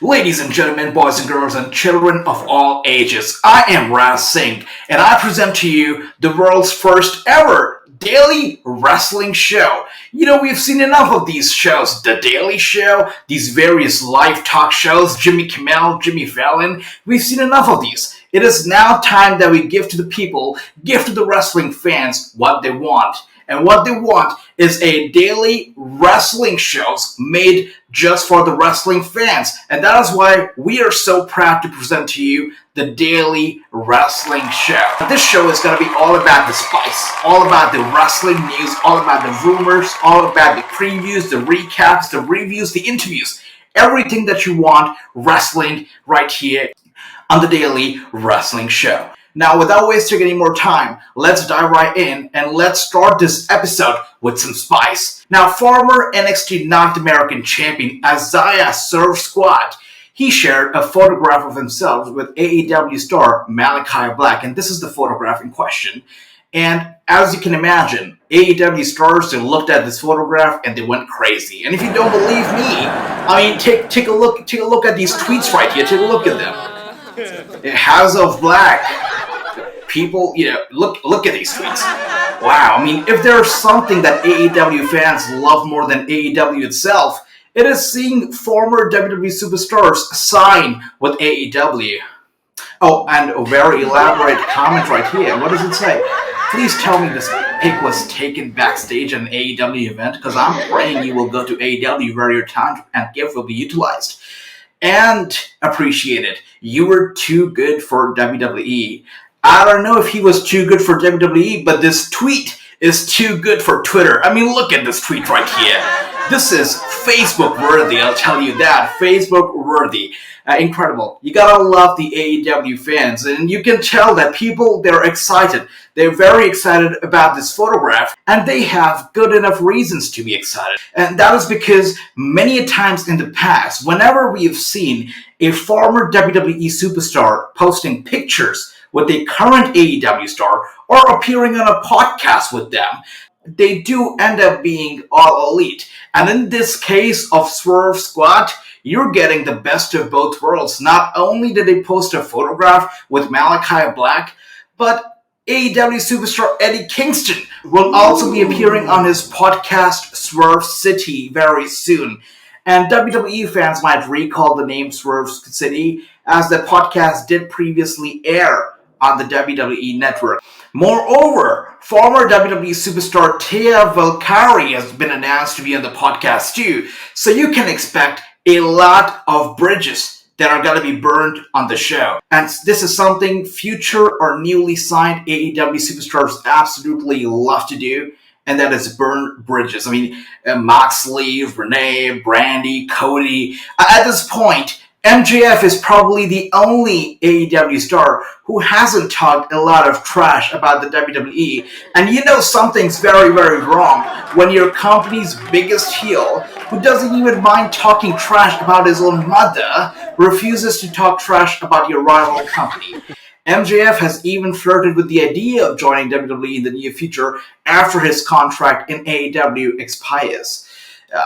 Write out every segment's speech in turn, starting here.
Ladies and gentlemen, boys and girls, and children of all ages, I am Singh, and I present to you the world's first ever daily wrestling show. We've seen enough of these shows. The Daily Show, these various live talk shows, Jimmy Kimmel, Jimmy Fallon. We've seen enough of these. It is now time that we give to the people, give to the wrestling fans what they want. And what they want is a daily wrestling shows made just for the wrestling fans. And that is why we are so proud to present to you the Daily Wrestling Show. This show is going to be all about the spice, all about the wrestling news, all about the rumors, all about the previews, the recaps, the reviews, the interviews. Everything that you want wrestling right here on the Daily Wrestling Show. Now, without wasting any more time, let's dive right in and let's start this episode with some spice. Now, former NXT North American champion Isaiah Swerve Squad, he shared a photograph of himself with AEW star Malachi Black, and this is the photograph in question. And as you can imagine, AEW stars, they looked at this photograph and they went crazy. And if you don't believe me, take a look at these tweets right here. Take a look at them. House of Black. People, look at these tweets. Wow, if there's something that AEW fans love more than AEW itself, it is seeing former WWE superstars sign with AEW. Oh, and a very elaborate comment right here. What does it say? Please tell me this pic was taken backstage at an AEW event, because I'm praying you will go to AEW where your talent and gift will be utilized. And appreciated. You were too good for WWE. I don't know if he was too good for WWE, but this tweet is too good for Twitter. Look at this tweet right here. This is Facebook worthy, I'll tell you that. Facebook worthy. Incredible. You gotta love the AEW fans, and you can tell that people, they're excited. They're very excited about this photograph, and they have good enough reasons to be excited. And that is because many times in the past, whenever we have seen a former WWE superstar posting pictures with a current AEW star or appearing on a podcast with them, they do end up being all elite. And in this case of Swerve Squad, you're getting the best of both worlds. Not only did they post a photograph with Malachi Black, but AEW superstar Eddie Kingston will also be appearing on his podcast Swerve City very soon. And WWE fans might recall the name Swerve City, as the podcast did previously air on the WWE network. Moreover, former WWE superstar Tia Valkyrie has been announced to be on the podcast too, so you can expect a lot of bridges that are going to be burned on the show. And this is something future or newly signed AEW superstars absolutely love to do, and that is burn bridges. Moxley, Renee, Brandy, Cody. At this point, MJF is probably the only AEW star who hasn't talked a lot of trash about the WWE. And something's very, very wrong when your company's biggest heel, who doesn't even mind talking trash about his own mother, refuses to talk trash about your rival company. MJF has even flirted with the idea of joining WWE in the near future after his contract in AEW expires.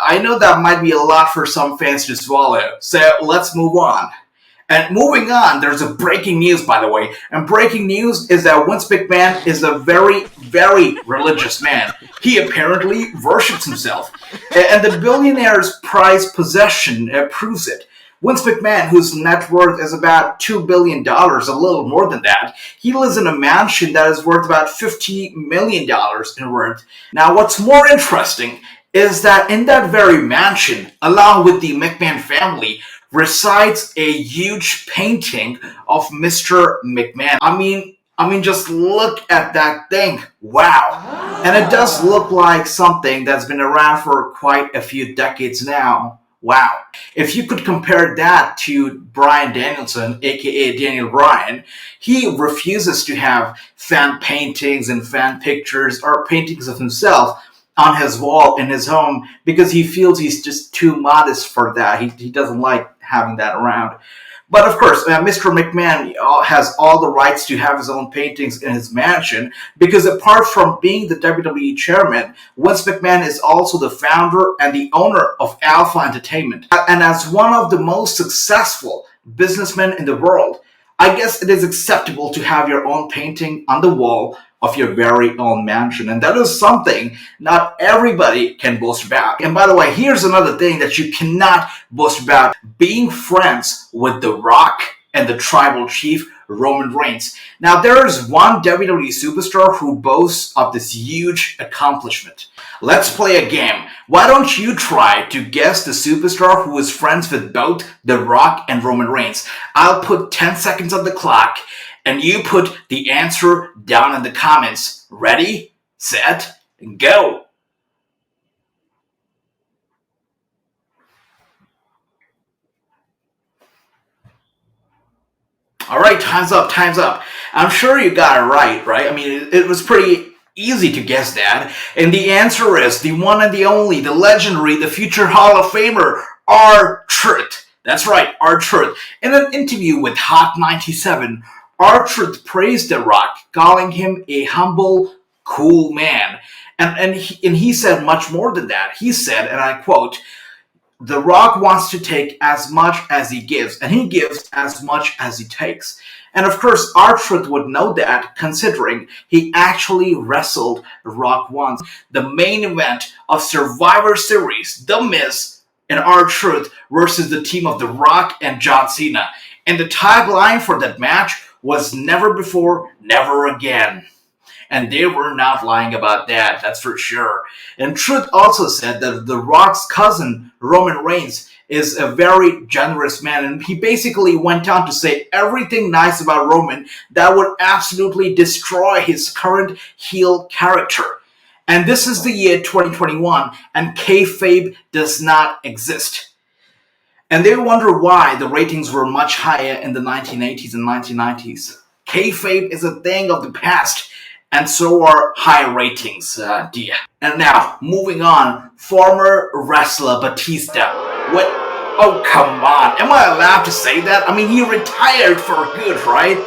I know that might be a lot for some fans to swallow, so let's move on. And moving on, there's a breaking news, by the way. And breaking news is that Vince McMahon is a very, very religious man. He apparently worships himself. And the billionaire's prized possession proves it. Vince McMahon, whose net worth is about $2 billion, a little more than that, he lives in a mansion that is worth about $50 million in worth. Now, what's more interesting is that in that very mansion, along with the McMahon family, resides a huge painting of Mr. McMahon. Just look at that thing. Wow. And it does look like something that's been around for quite a few decades now. Wow. If you could compare that to Bryan Danielson, aka Daniel Bryan, he refuses to have fan paintings and fan pictures or paintings of himself on his wall in his home because he feels he's just too modest for that. He doesn't like having that around. But of course, Mr. McMahon has all the rights to have his own paintings in his mansion because apart from being the WWE chairman, Vince McMahon is also the founder and the owner of Alpha Entertainment. And as one of the most successful businessmen in the world, I guess it is acceptable to have your own painting on the wall of your very own mansion. And that is something not everybody can boast about. And by the way, here's another thing that you cannot boast about: being friends with The Rock and the tribal chief Roman Reigns. Now, there is one WWE superstar who boasts of this huge accomplishment. Let's play a game. Why don't you try to guess the superstar who is friends with both The Rock and Roman Reigns? I'll put 10 seconds on the clock, and you put the answer down in the comments. Ready, set, go! All right, time's up, time's up. I'm sure you got it right? I mean, it was pretty easy to guess that. And the answer is the one and the only, the legendary, the future Hall of Famer, R-Truth. That's right, R-Truth. In an interview with Hot 97, R-Truth praised The Rock, calling him a humble, cool man. And he said much more than that. He said, and I quote, "The Rock wants to take as much as he gives, and he gives as much as he takes." And of course, R-Truth would know that, considering he actually wrestled Rock once. The main event of Survivor Series, The Miz and R-Truth versus the team of The Rock and John Cena. And the tagline for that match was "Never before, never again." And they were not lying about that, that's for sure. And Truth also said that The Rock's cousin, Roman Reigns, is a very generous man. And he basically went on to say everything nice about Roman that would absolutely destroy his current heel character. And this is the year 2021, and kayfabe does not exist. And they wonder why the ratings were much higher in the 1980s and 1990s. Kayfabe is a thing of the past, and so are high ratings, dear. And now, moving on, former wrestler Batista. What? Oh, come on. Am I allowed to say that? I mean, he retired for good, right?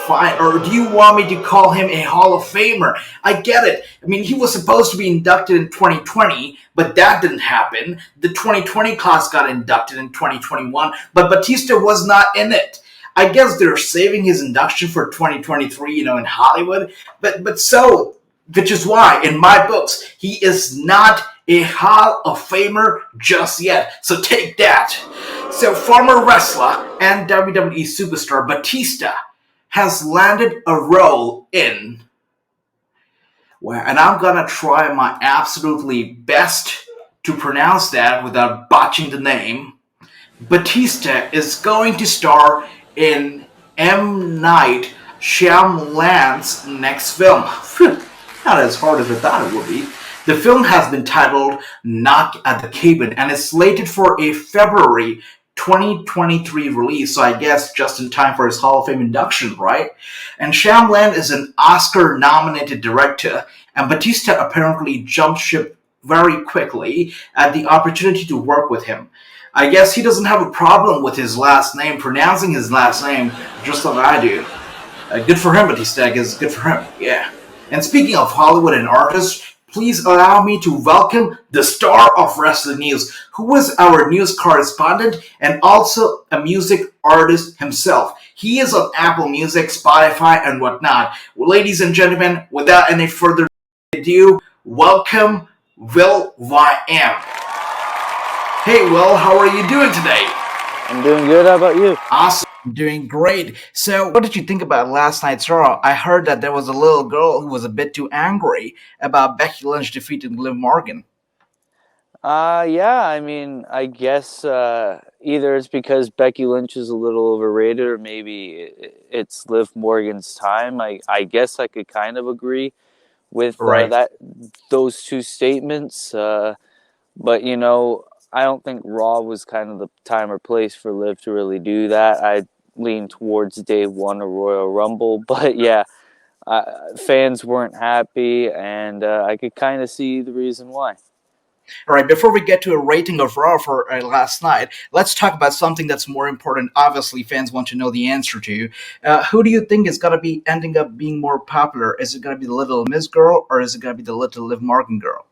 Fine. Or do you want me to call him a Hall of Famer? I get it. I mean, he was supposed to be inducted in 2020, but that didn't happen. The 2020 class got inducted in 2021, but Batista was not in it. I guess they're saving his induction for 2023, in Hollywood. Which is why, in my books, he is not a Hall of Famer just yet. So take that. So former wrestler and WWE superstar Batista has landed a role in, and I'm gonna try my absolutely best to pronounce that without botching the name. Batista is going to star in M. Night Shyamalan's next film. Not as hard as I thought it would be. The film has been titled Knock at the Cabin and is slated for a February 2023 release, so I guess just in time for his Hall of Fame induction, right? And Shyamalan is an Oscar-nominated director, and Batista apparently jumped ship very quickly at the opportunity to work with him. I guess he doesn't have a problem with his last name, pronouncing his last name just like I do. Good for him, Batista, I guess. Good for him, yeah. And speaking of Hollywood and artists, please allow me to welcome the star of Wrasslinews, who is our news correspondent and also a music artist himself. He is on Apple Music, Spotify, and whatnot. Well, ladies and gentlemen, without any further ado, welcome Will YM. Hey, Will, how are you doing today? I'm doing good. How about you? Awesome. Doing great. So, what did you think about last night's Raw? I heard that there was a little girl who was a bit too angry about Becky Lynch defeating Liv Morgan. Yeah, I mean, I guess either it's because Becky Lynch is a little overrated or maybe it's Liv Morgan's time. I guess I could kind of agree with Right. those two statements. But, I don't think Raw was kind of the time or place for Liv to really do that. I lean towards day one of Royal Rumble. But, yeah, fans weren't happy, and I could kind of see the reason why. All right, before we get to a rating of Raw for last night, let's talk about something that's more important. Obviously, fans want to know the answer to. Who do you think is going to be ending up being more popular? Is it going to be the Little Miss girl or is it going to be the Little Liv Morgan girl?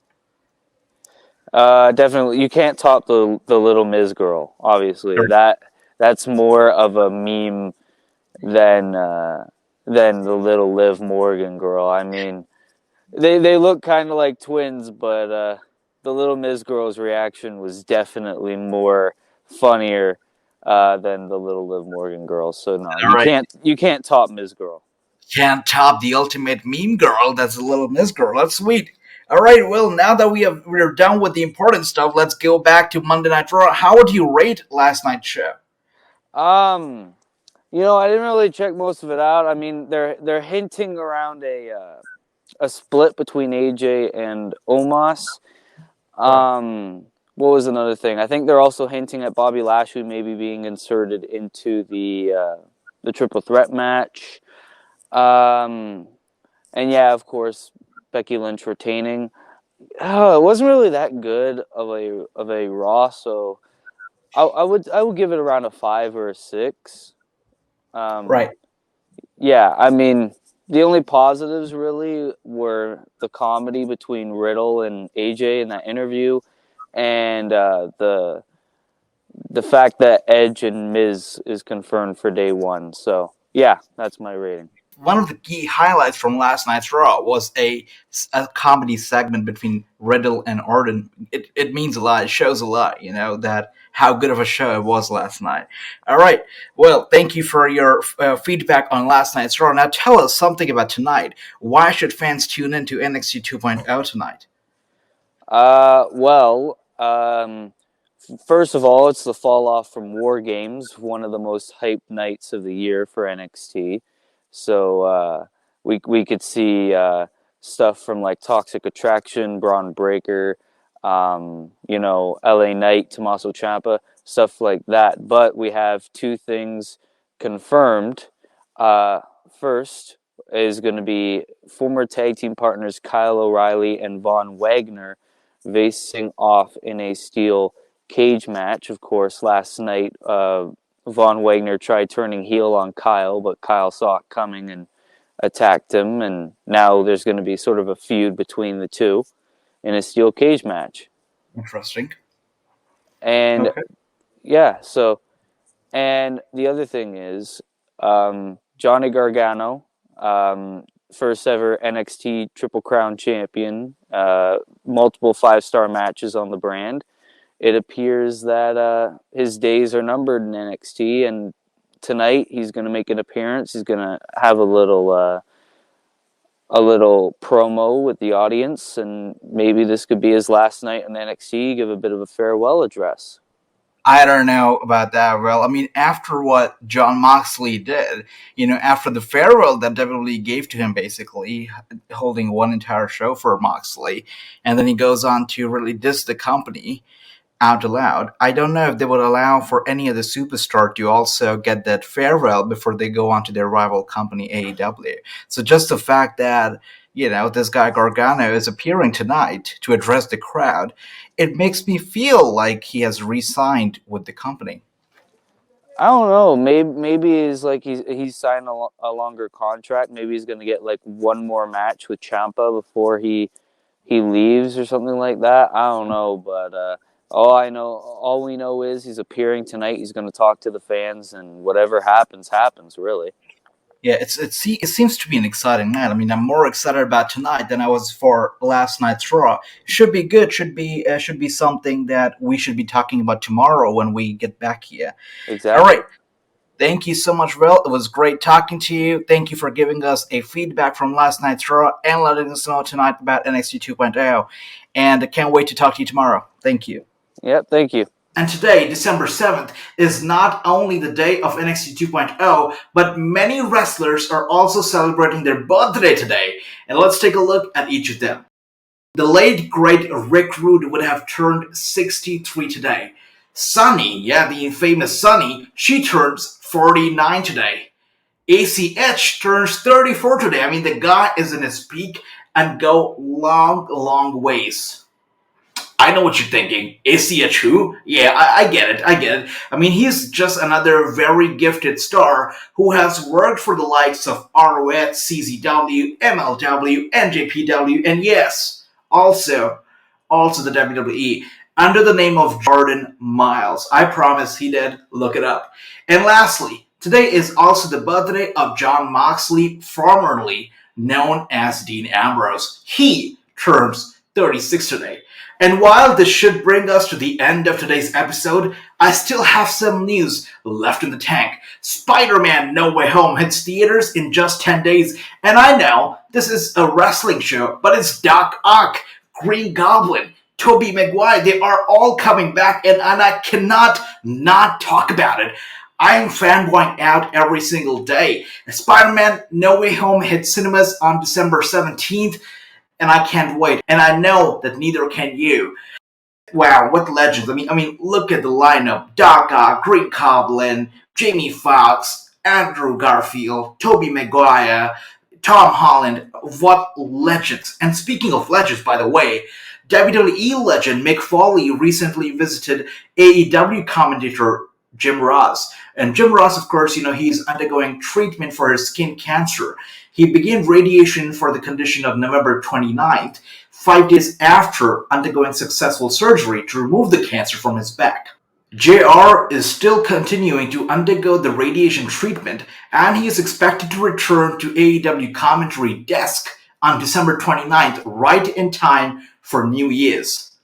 Definitely, you can't top the Little Miz girl. Obviously, that's more of a meme than than the Little Liv Morgan girl. I mean, they look kind of like twins, but the Little Miz girl's reaction was definitely more funnier than the Little Liv Morgan girl. So no, All right. you can't top Miz girl. Can't top the ultimate meme girl. That's the Little Miss girl. That's sweet. All right. Well, now that we're done with the important stuff, let's go back to Monday Night Raw. How would you rate last night's show? Um, I didn't really check most of it out. I mean, they're hinting around a split between AJ and Omos. Right. What was another thing? I think they're also hinting at Bobby Lashley maybe being inserted into the triple threat match. And yeah, of course, Becky Lynch retaining. Oh, it wasn't really that good of a Raw, so I would give it around a 5 or a 6. Right. Yeah, I mean, the only positives really were the comedy between Riddle and AJ in that interview, and the fact that Edge and Miz is confirmed for day one. So yeah, that's my rating. One of the key highlights from last night's Raw was a comedy segment between Riddle and Orton. It means a lot. It shows a lot, that how good of a show it was last night. All right. Well, thank you for your feedback on last night's Raw. Now tell us something about tonight. Why should fans tune into NXT 2.0 tonight? Well, first of all, it's the fall off from War Games, one of the most hyped nights of the year for NXT. So we could see stuff from like Toxic Attraction, Braun Breaker, LA Knight, Tommaso Ciampa, stuff like that. But we have two things confirmed. First is going to be former tag team partners Kyle O'Reilly and Von Wagner facing off in a steel cage match. Of course, last night Von Wagner tried turning heel on Kyle, but Kyle saw it coming and attacked him, and now there's going to be sort of a feud between the two in a steel cage match. Interesting. And Okay. yeah, and the other thing is Johnny Gargano, first ever NXT Triple Crown champion, multiple 5-star matches on the brand. It appears that his days are numbered in NXT, and tonight he's going to make an appearance. He's going to have a little promo with the audience, and maybe this could be his last night in NXT. Give a bit of a farewell address. I don't know about that. Well, I mean, after what John Moxley did, after the farewell that WWE gave to him, basically holding one entire show for Moxley, and then he goes on to really diss the company out loud. I don't know if they would allow for any of the superstar to also get that farewell before they go on to their rival company AEW. So just the fact that this guy Gargano is appearing tonight to address the crowd, it makes me feel like he has re-signed with the company. I don't know. Maybe he's signed a longer contract. Maybe he's going to get like one more match with Ciampa before he leaves or something like that. I don't know, but all we know is he's appearing tonight. He's going to talk to the fans, and whatever happens, happens. Really. Yeah, it seems to be an exciting night. I mean, I'm more excited about tonight than I was for last night's Raw. Should be good. Should be something that we should be talking about tomorrow when we get back here. All Exactly. right. Thank you so much, Will. It was great talking to you. Thank you for giving us a feedback from last night's Raw and letting us know tonight about NXT 2.0. And I can't wait to talk to you tomorrow. Thank you. Yep. Thank you. And today, December 7th, is not only the day of NXT 2.0, but many wrestlers are also celebrating their birthday today. And let's take a look at each of them. The late, great Rick Rude would have turned 63 today. Sunny, yeah, the infamous Sunny, she turns 49 today. ACH turns 34 today. I mean, the guy is in his peak and go long, long ways. I know what you're thinking. Is he a true? Yeah, I get it. I get it. I mean, he's just another very gifted star who has worked for the likes of ROH, CZW, MLW, NJPW, and yes, also the WWE under the name of Jordan Miles. I promise he did. Look it up. And lastly, today is also the birthday of John Moxley, formerly known as Dean Ambrose. He turns 36 today. And while this should bring us to the end of today's episode, I still have some news left in the tank. SpiderMan No Way Home hits theaters in just 10 days, and I know this is a wrestling show, but it's Doc Ock, Green Goblin, Tobey Maguire, they are all coming back, and I cannot not talk about it. I'm fanboying out every single day. Spider-Man No Way Home hits cinemas on December 17th, and I can't wait. And I know that neither can you. Wow, what legends. I mean, look at the lineup. Doc Ock, Green Goblin, Jamie Foxx, Andrew Garfield, Tobey Maguire, Tom Holland. What legends. And speaking of legends, by the way, WWE legend Mick Foley recently visited AEW commentator Jim Ross. And Jim Ross, of course, he's undergoing treatment for his skin cancer. He began radiation for the condition on November 29th, 5 days after undergoing successful surgery to remove the cancer from his back. JR is still continuing to undergo the radiation treatment, and he is expected to return to AEW commentary desk on December 29th, right in time for New Year's.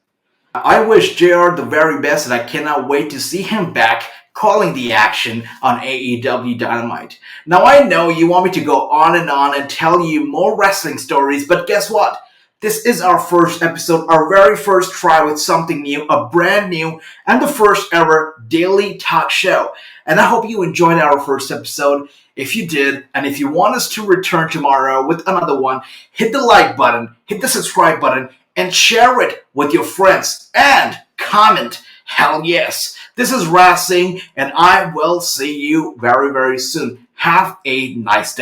I wish JR the very best, and I cannot wait to see him back calling the action on AEW Dynamite. Now I know you want me to go on and tell you more wrestling stories, but guess what? This is our first episode, our very first try with something new, a brand new, and the first ever daily talk show. And I hope you enjoyed our first episode. If you did, and if you want us to return tomorrow with another one, hit the like button, hit the subscribe button, and share it with your friends. And comment, hell yes. This is Ras Singh, and I will see you very, very soon. Have a nice day.